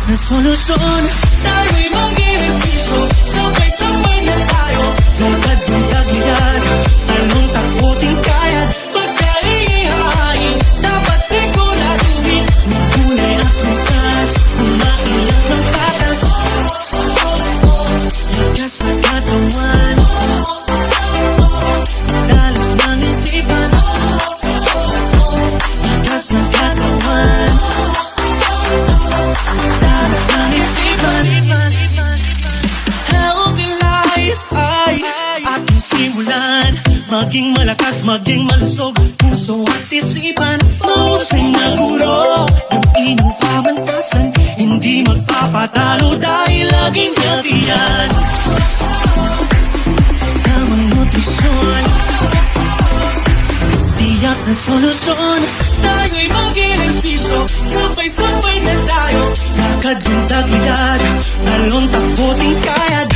na solusyon. Tayo'y mag-ehersisyo, sabay-sabay na tayo. Lakad ng tagilid, talong takbo ting kaya. Pagkaihain, dapat siguraduhin. Magkulay at bukas, kumaiyak ng patas. Lakas na katawan, dalas ng isipan. Lakas ng katawan, dalas ng isipan. Healthy life ay ating simulan. Maging malakas, maging malusog, puso at isipan. Mahusay na guro ng inyong pamantasan. Hindi magpapatalo dahil laging healthy yan. Tamang nutrisyon, tiyak na solusyon. Tayo'y mag-ehersisyo, sabay-sabay na tayo. Lakad yung tagilid, talong takbo ting kayad.